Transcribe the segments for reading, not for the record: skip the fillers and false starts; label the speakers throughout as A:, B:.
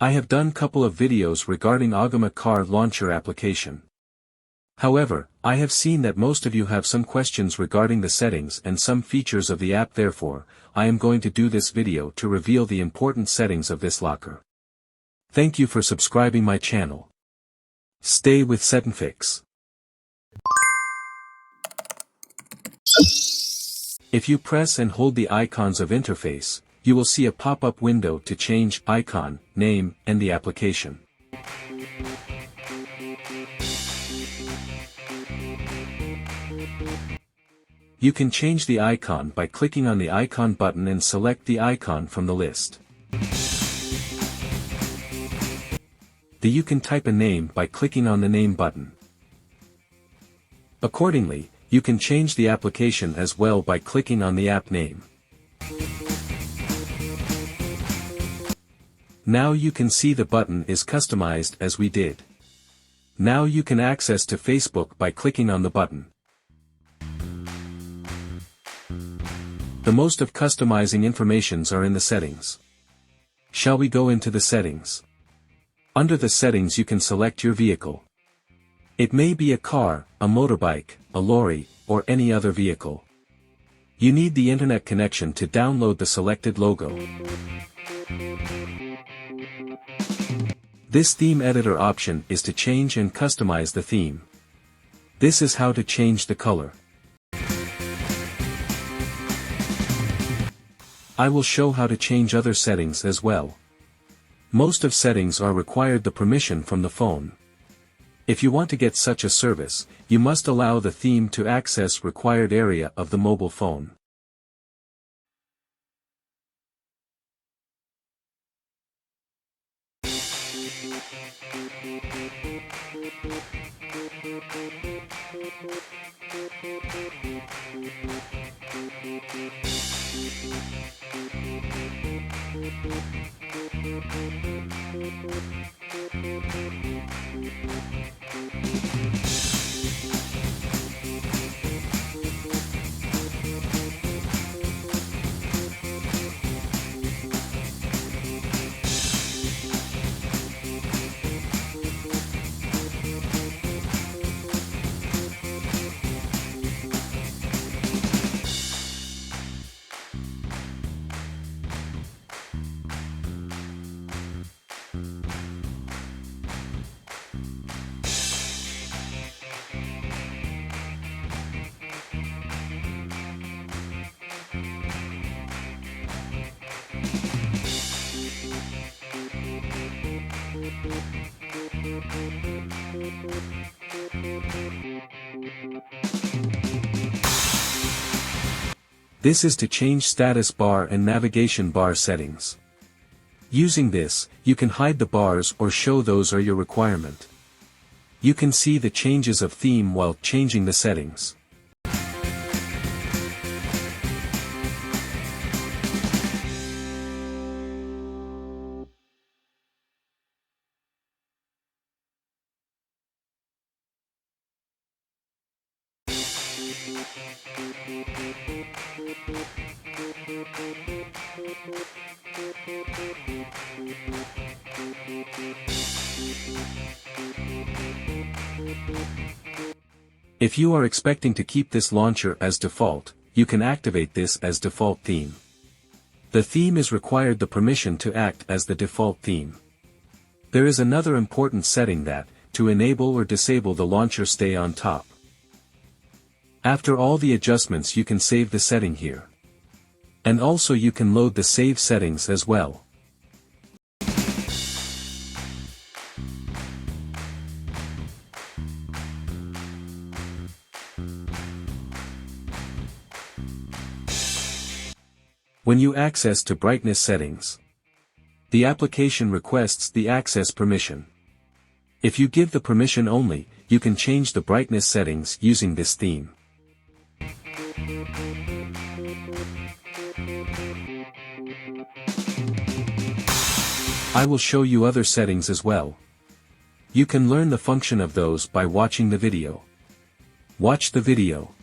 A: I have done couple of videos regarding AGAMA Car Launcher application. However, I have seen that most of you have some questions regarding the settings and some features of the app, therefore, I am going to do this video to reveal the important settings of this locker. Thank you for subscribing my channel. Stay with SetNFix. If you press and hold the icons of interface, you will see a pop-up window to change icon, name, and the application. You can change the icon by clicking on the icon button and select the icon from the list. You can type a name by clicking on the name button. Accordingly, you can change the application as well by clicking on the app name. Now you can see the button is customized as we did. Now you can access to Facebook by clicking on the button. The most of customizing informations are in the settings. Shall we go into the settings? Under the settings you can select your vehicle. It may be a car, a motorbike, a lorry, or any other vehicle. You need the internet connection to download the selected logo. This theme editor option is to change and customize the theme. This is how to change the color. I will show how to change other settings as well. Most of settings are required the permission from the phone. If you want to get such a service, you must allow the theme to access required area of the mobile phone. This is to change status bar and navigation bar settings. Using this, you can hide the bars or show those are your requirement. You can see the changes of theme while changing the settings. If you are expecting to keep this launcher as default, you can activate this as default theme. The theme is required the permission to act as the default theme. There is another important setting that, to enable or disable the launcher stay on top. After all the adjustments you can save the setting here. And also you can load the save settings as well. When you access to brightness settings, the application requests the access permission. If you give the permission only, you can change the brightness settings using this theme. I will show you other settings as well. You can learn the function of those by watching the video. Watch the video.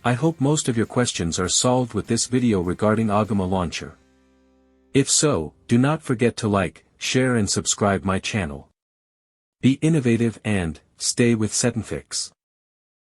A: I hope most of your questions are solved with this video regarding AGAMA Launcher. If so, do not forget to like, share and subscribe my channel. Be innovative and stay with SetNFix.